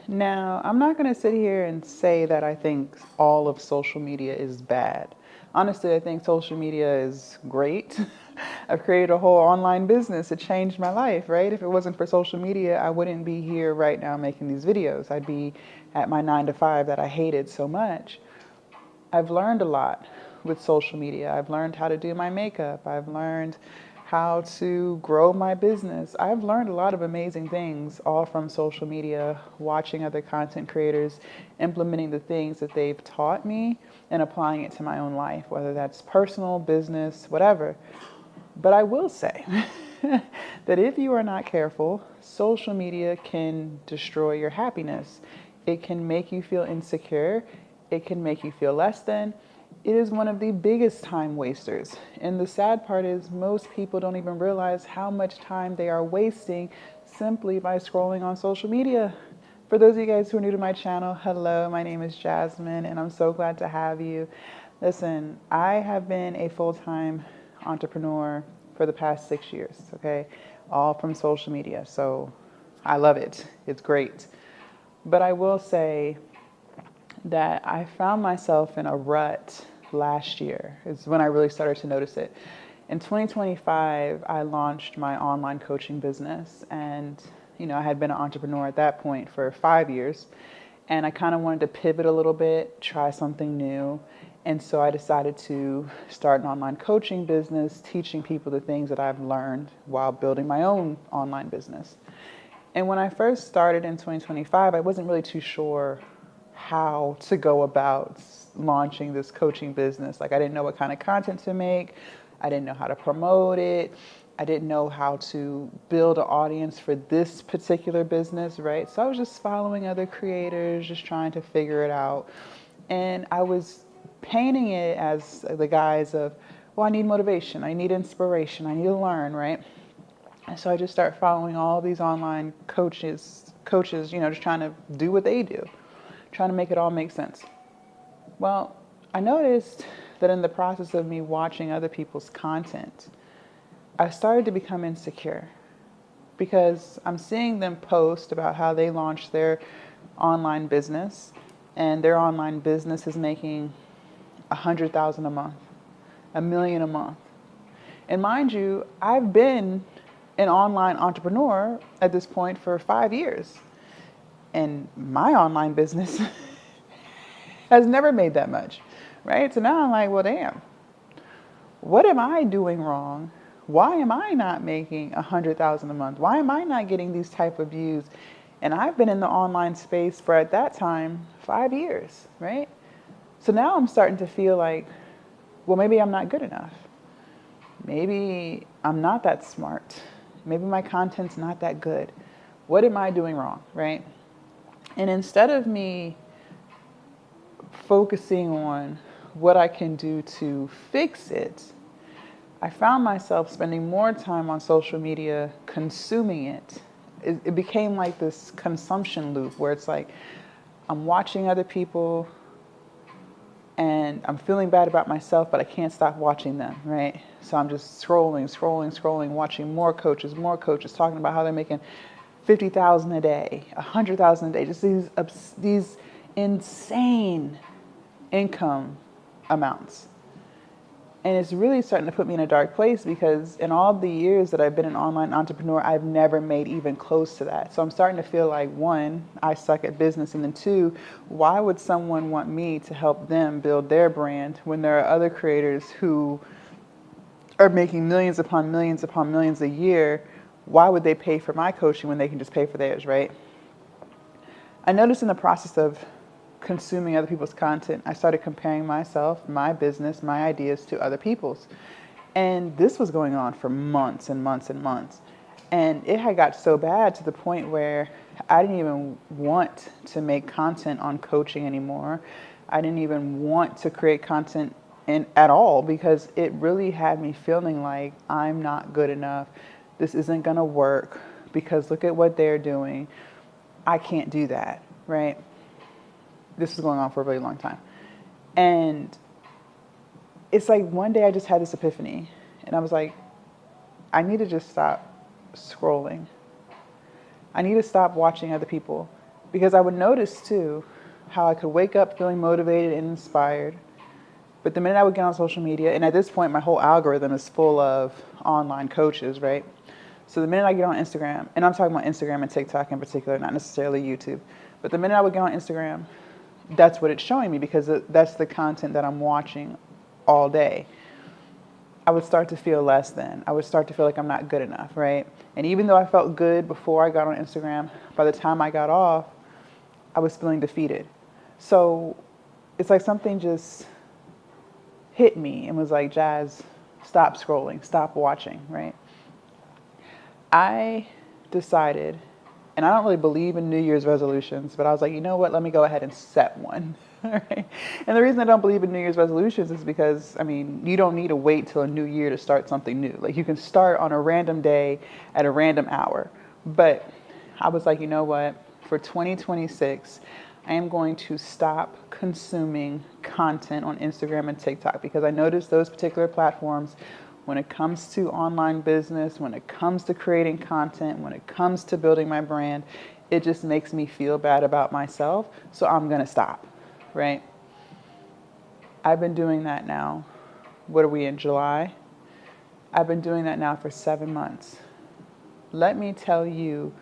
Now, I'm not going to sit here and say that I think all of social media is bad. Honestly, I think social media is great. I've created a whole online business. It changed my life, right? If it wasn't for social media, I wouldn't be here right now making these videos. I'd be at my 9 to 5 that I hated so much. I've learned a lot with social media. I've learned how to do my makeup. I've learned how to grow my business. I've learned a lot of amazing things all from social media, watching other content creators, implementing the things that they've taught me and applying it to my own life, whether that's personal, business, whatever. But I will say that if you are not careful, social media can destroy your happiness. It can make you feel insecure. It can make you feel less than. It is one of the biggest time wasters. And the sad part is most people don't even realize how much time they are wasting simply by scrolling on social media. For those of you guys who are new to my channel, hello, my name is Jasmine and I'm so glad to have you. Listen, I have been a full-time entrepreneur for the past 6 years, okay? All from social media. So I love it. It's great. But I will say that I found myself in a rut last year. Is when I really started to notice it. In 2025, I launched my online coaching business, and I had been an entrepreneur at that point for 5 years, and I kind of wanted to pivot a little bit, try something new. And so I decided to start an online coaching business, teaching people the things that I've learned while building my own online business. And when I first started in 2025, I wasn't really too sure how to go about launching this coaching business. Like, I didn't know what kind of content to make. I didn't know how to promote it. I didn't know how to build an audience for this particular business, right? So I was just following other creators, just trying to figure it out. And I was painting it as the guise of, well, I need motivation, I need inspiration, I need to learn, right? And so I just start following all these online coaches, just trying to do what they do, trying to make it all make sense. Well, I noticed that in the process of me watching other people's content, I started to become insecure because I'm seeing them post about how they launched their online business and their online business is making 100,000 a month, 1 million a month. And mind you, I've been an online entrepreneur at this point for 5 years. And my online business has never made that much, right? So now I'm like, well, damn, what am I doing wrong? Why am I not making 100,000 a month? Why am I not getting these type of views? And I've been in the online space for, at that time, 5 years, right? So now I'm starting to feel like, well, maybe I'm not good enough. Maybe I'm not that smart. Maybe my content's not that good. What am I doing wrong, right? And instead of me focusing on what I can do to fix it, I found myself spending more time on social media consuming it. It became like this consumption loop where it's like I'm watching other people and I'm feeling bad about myself, but I can't stop watching them, right? So I'm just scrolling, watching more coaches talking about how they're making 50,000 a day, 100,000 a day, just these insane income amounts. And it's really starting to put me in a dark place because in all the years that I've been an online entrepreneur, I've never made even close to that. So I'm starting to feel like, one, I suck at business. And then two, why would someone want me to help them build their brand when there are other creators who are making millions upon millions a year? Why would they pay for my coaching when they can just pay for theirs, right? I noticed in the process of consuming other people's content, I started comparing myself, my business, my ideas to other people's. And this was going on for months and months and months. And it had got so bad to the point where I didn't even want to make content on coaching anymore. I didn't even want to create content at all because it really had me feeling like I'm not good enough. This isn't going to work because look at what they're doing. I can't do that, right? This was going on for a really long time. And it's like one day I just had this epiphany and I was like, I need to just stop scrolling. I need to stop watching other people Because I would notice too how I could wake up feeling motivated and inspired. But the minute I would get on social media, and at this point, my whole algorithm is full of online coaches, right? So the minute I get on Instagram, and I'm talking about Instagram and TikTok in particular, not necessarily YouTube, but the minute I would get on Instagram, that's what it's showing me because that's the content that I'm watching all day. I would start to feel less than. I would start to feel like I'm not good enough, right? And even though I felt good before I got on Instagram, by the time I got off, I was feeling defeated. So it's like something just hit me and was like, Jazz, stop scrolling, stop watching, right? I decided, and I don't really believe in New Year's resolutions, but I was like, you know what, let me go ahead and set one. Right? And the reason I don't believe in New Year's resolutions is because, I mean, you don't need to wait till a new year to start something new. Like you can start on a random day at a random hour. But I was like, you know what, for 2026, I am going to stop consuming content on Instagram and TikTok because I noticed those particular platforms, when it comes to online business, when it comes to creating content, when it comes to building my brand, it just makes me feel bad about myself. So I'm going to stop, right? I've been doing that now. What are we in, July? I've been doing that now for 7 months. Let me tell you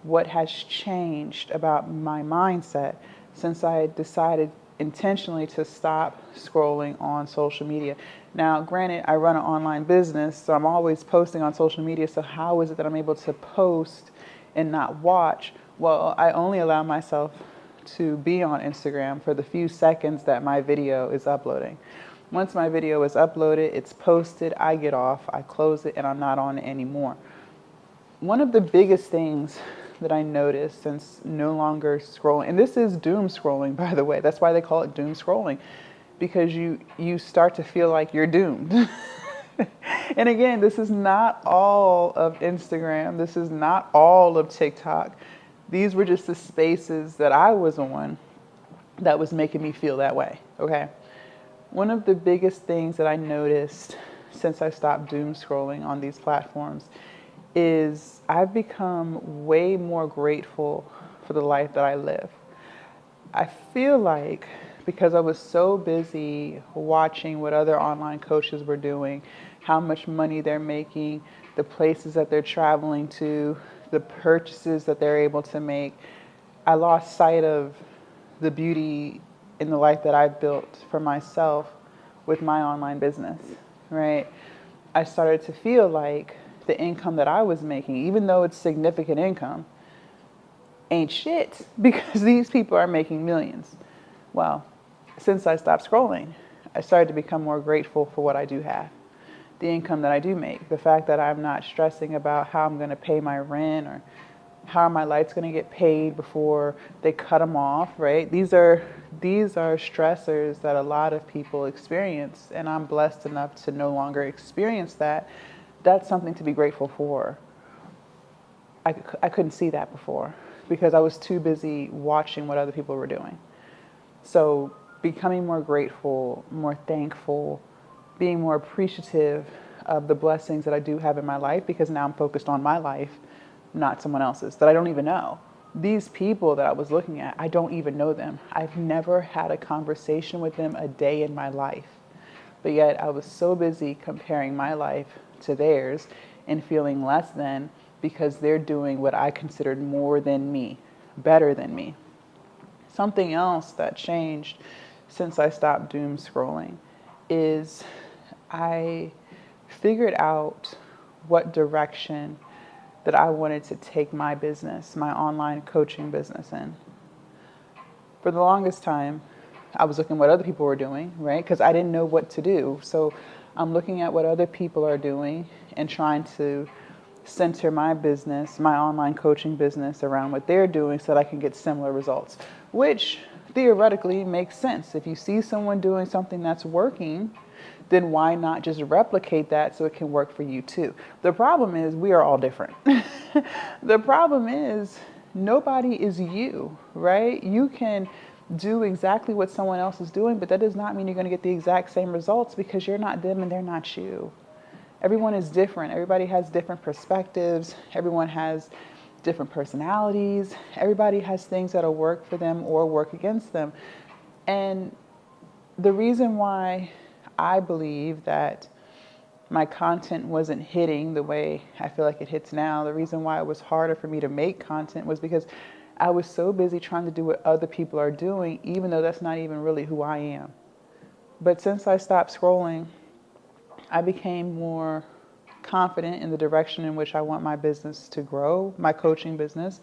what has changed about my mindset since I decided intentionally to stop scrolling on social media. Now, granted, I run an online business, so I'm always posting on social media. So how is it that I'm able to post and not watch? Well, I only allow myself to be on Instagram for the few seconds that my video is uploading. Once my video is uploaded, it's posted, I get off, I close it, and I'm not on it anymore. One of the biggest things that I noticed since no longer scrolling, and this is doom scrolling, by the way, that's why they call it doom scrolling, because you start to feel like you're doomed. And again, this is not all of Instagram, this is not all of TikTok. These were just the spaces that I was on that was making me feel that way, okay? One of the biggest things that I noticed since I stopped doom scrolling on these platforms is I've become way more grateful for the life that I live. I feel like because I was so busy watching what other online coaches were doing, how much money they're making, the places that they're traveling to, the purchases that they're able to make, I lost sight of the beauty in the life that I've built for myself with my online business, right? I started to feel like the income that I was making, even though it's significant income, ain't shit because these people are making millions. Well, since I stopped scrolling, I started to become more grateful for what I do have, the income that I do make, the fact that I'm not stressing about how I'm going to pay my rent or how my light's going to get paid before they cut them off, right? These are stressors that a lot of people experience, and I'm blessed enough to no longer experience that. That's something to be grateful for. I couldn't see that before because I was too busy watching what other people were doing. So becoming more grateful, more thankful, being more appreciative of the blessings that I do have in my life because now I'm focused on my life, not someone else's that I don't even know. These people that I was looking at, I don't even know them. I've never had a conversation with them a day in my life. But yet I was so busy comparing my life to theirs and feeling less than because they're doing what I considered more than me, better than me. Something else that changed since I stopped doom scrolling is I figured out what direction that I wanted to take my business, my online coaching business in. For the longest time, I was looking at what other people were doing, right? Because I didn't know what to do. So I'm looking at what other people are doing and trying to center my business, my online coaching business around what they're doing so that I can get similar results, which theoretically makes sense. If you see someone doing something that's working, then why not just replicate that so it can work for you too? The problem is we are all different. The problem is nobody is you, right? You can do exactly what someone else is doing, but that does not mean you're going to get the exact same results because you're not them and they're not you. Everyone is different. Everybody has different perspectives. Everyone has different personalities. Everybody has things that'll work for them or work against them. And the reason why I believe that my content wasn't hitting the way I feel like it hits now, the reason why it was harder for me to make content was because I was so busy trying to do what other people are doing, even though that's not even really who I am. But since I stopped scrolling, I became more confident in the direction in which I want my business to grow, my coaching business.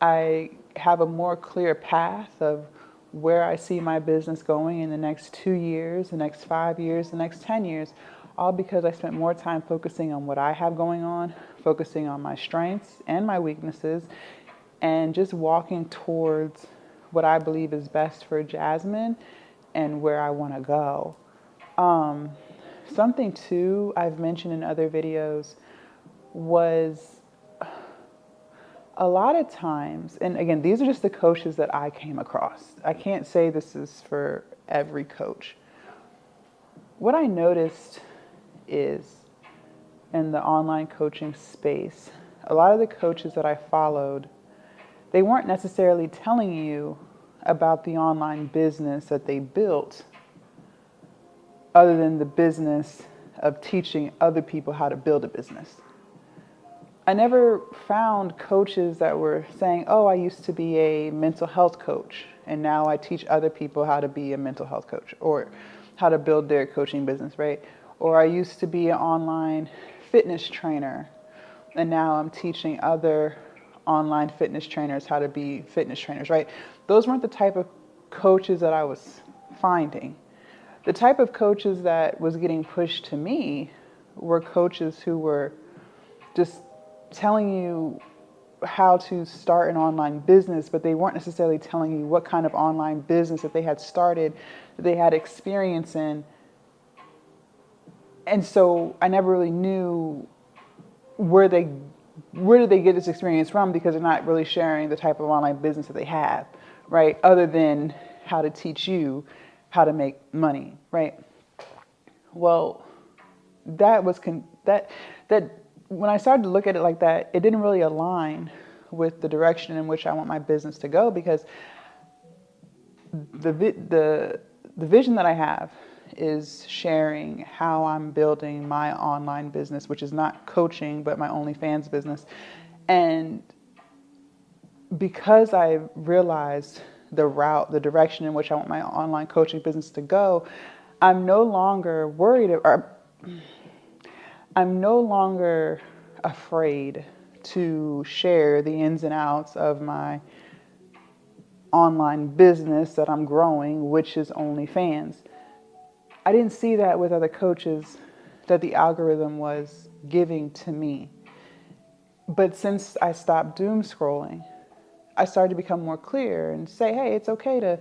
I have a more clear path of where I see my business going in the next 2 years, the next 5 years, the next 10 years, all because I spent more time focusing on what I have going on, focusing on my strengths and my weaknesses, and just walking towards what I believe is best for Jasmine and where I want to go. Something too I've mentioned in other videos was a lot of times, and again, these are just the coaches that I came across. I can't say this is for every coach. What I noticed is in the online coaching space, a lot of the coaches that I followed, they weren't necessarily telling you about the online business that they built, other than the business of teaching other people how to build a business. I never found coaches that were saying, oh, I used to be a mental health coach, and now I teach other people how to be a mental health coach, or how to build their coaching business, right? Or I used to be an online fitness trainer, and now I'm teaching other online fitness trainers how to be fitness trainers, right? Those weren't the type of coaches that I was finding. The type of coaches that was getting pushed to me were coaches who were just telling you how to start an online business, but they weren't necessarily telling you what kind of online business that they had started, that they had experience in. And so I never really knew where did they get this experience from, because they're not really sharing the type of online business that they have, right? Other than how to teach you how to make money, right? Well, that when I started to look at it like that, it didn't really align with the direction in which I want my business to go, because the vision that I have is sharing how I'm building my online business, which is not coaching, but my OnlyFans business. And because I realized the direction in which I want my online coaching business to go, I'm no longer worried, or I'm no longer afraid to share the ins and outs of my online business that I'm growing, which is OnlyFans. I didn't see that with other coaches, that the algorithm was giving to me. But since I stopped doom scrolling, I started to become more clear and say, hey, it's okay to,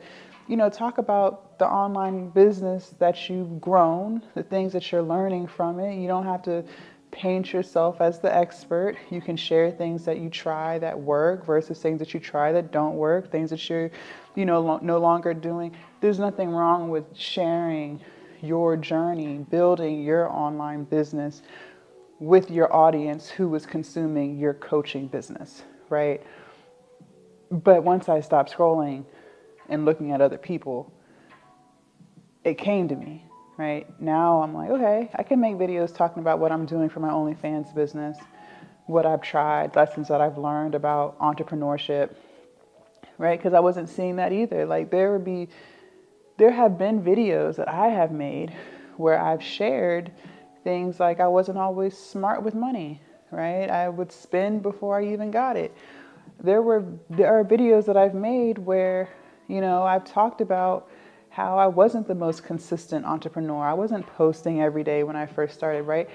talk about the online business that you've grown, the things that you're learning from it. You don't have to paint yourself as the expert. You can share things that you try that work versus things that you try that don't work, things that you're, no longer doing. There's nothing wrong with sharing your journey, building your online business with your audience who is consuming your coaching business, right? But once I stopped scrolling and looking at other people, it came to me, right? Now I'm like, okay, I can make videos talking about what I'm doing for my OnlyFans business, what I've tried, lessons that I've learned about entrepreneurship, right? Because I wasn't seeing that either. Like there have been videos that I have made where I've shared things like I wasn't always smart with money, right? I would spend before I even got it. There are videos that I've made where, I've talked about how I wasn't the most consistent entrepreneur. I wasn't posting every day when I first started, right?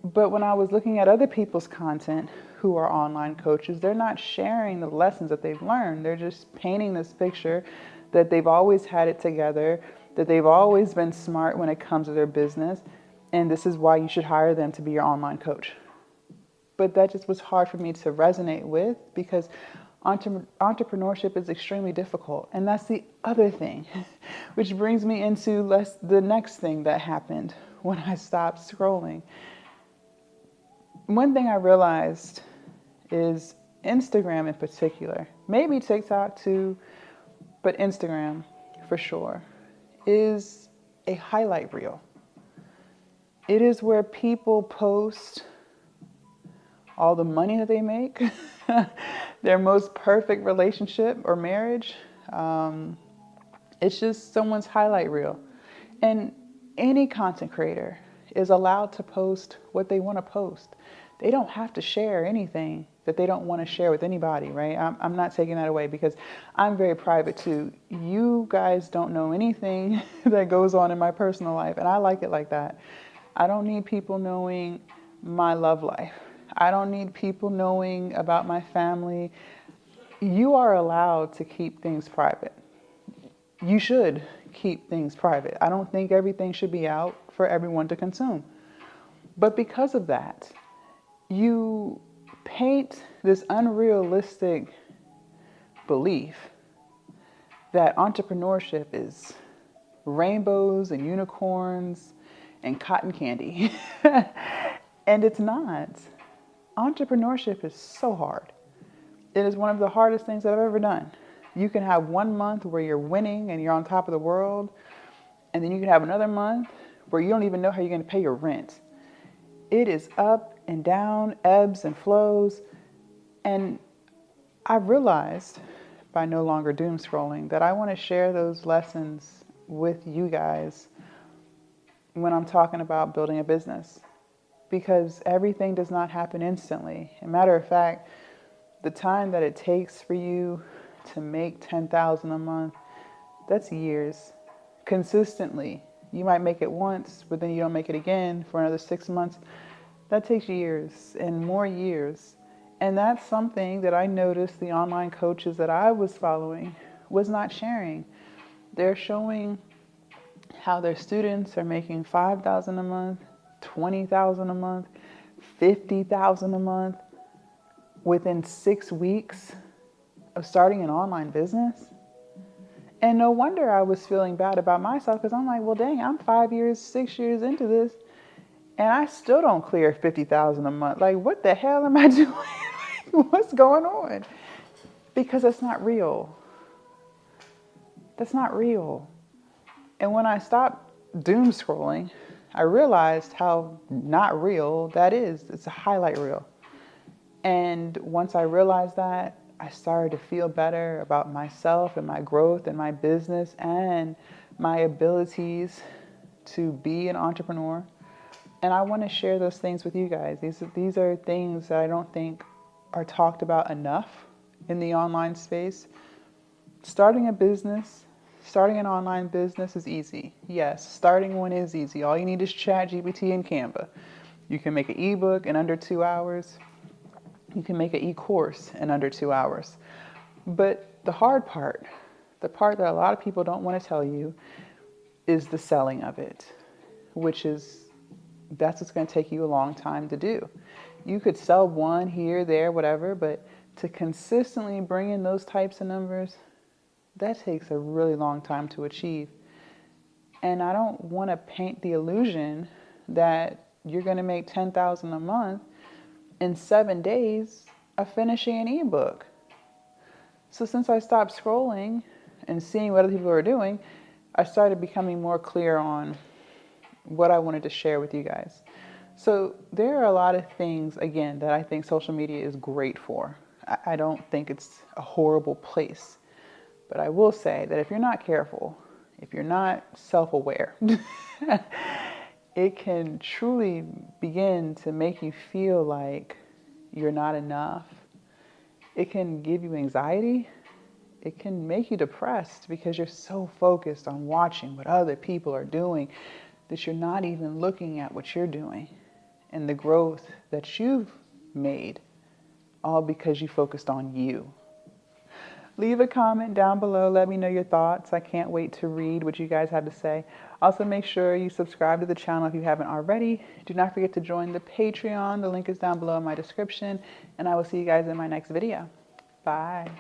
But when I was looking at other people's content who are online coaches, they're not sharing the lessons that they've learned. They're just painting this picture that they've always had it together, that they've always been smart when it comes to their business, and this is why you should hire them to be your online coach. But that just was hard for me to resonate with, because entrepreneurship is extremely difficult. And that's the other thing, which brings me into the next thing that happened when I stopped scrolling. One thing I realized is Instagram in particular, maybe TikTok too, but Instagram for sure, is a highlight reel. It is where people post all the money that they make, their most perfect relationship or marriage. It's just someone's highlight reel. And any content creator is allowed to post what they want to post. They don't have to share anything that they don't want to share with anybody, right? I'm not taking that away because I'm very private too. You guys don't know anything that goes on in my personal life, and I like it like that. I don't need people knowing my love life. I don't need people knowing about my family. You are allowed to keep things private. You should keep things private. I don't think everything should be out for everyone to consume. But because of that, you paint this unrealistic belief that entrepreneurship is rainbows and unicorns and cotton candy. And it's not. Entrepreneurship is so hard. It is one of the hardest things that I've ever done. You can have 1 month where you're winning and you're on top of the world, and then you can have another month where you don't even know how you're going to pay your rent. It is up and down, ebbs and flows, and I've realized by no longer doom scrolling that I want to share those lessons with you guys when I'm talking about building a business, because everything does not happen instantly. As a matter of fact, the time that it takes for you to make $10,000 a month, that's years. Consistently. You might make it once, but then you don't make it again for another 6 months. That takes years and more years. And that's something that I noticed the online coaches that I was following was not sharing. They're showing how their students are making $5,000 a month, $20,000 a month, $50,000 a month within 6 weeks of starting an online business. And no wonder I was feeling bad about myself, because I'm like, well, dang, I'm 5 years, 6 years into this, and I still don't clear $50,000 a month. Like, what the hell am I doing? What's going on? Because that's not real. That's not real. And when I stopped doom scrolling, I realized how not real that is. It's a highlight reel. And once I realized that, I started to feel better about myself and my growth and my business and my abilities to be an entrepreneur. And I want to share those things with you guys. These are things that I don't think are talked about enough in the online space. Starting a business, starting an online business is easy. Yes, starting one is easy. All you need is ChatGPT and Canva. You can make an ebook in under 2 hours. You can make an e-course in under 2 hours. But the hard part, the part that a lot of people don't want to tell you, is the selling of it, that's what's going to take you a long time to do. You could sell one here, there, whatever, but to consistently bring in those types of numbers, that takes a really long time to achieve. And I don't want to paint the illusion that you're going to make $10,000 a month in 7 days of finishing an ebook. So since I stopped scrolling and seeing what other people are doing, I started becoming more clear on what I wanted to share with you guys. So there are a lot of things, again, that I think social media is great for. I don't think it's a horrible place. But I will say that if you're not careful, if you're not self-aware, it can truly begin to make you feel like you're not enough. It can give you anxiety. It can make you depressed because you're so focused on watching what other people are doing that you're not even looking at what you're doing and the growth that you've made, all because you focused on you. Leave a comment down below. Let me know your thoughts. I can't wait to read what you guys have to say. Also, make sure you subscribe to the channel if you haven't already. Do not forget to join the Patreon. The link is down below in my description. And I will see you guys in my next video. Bye.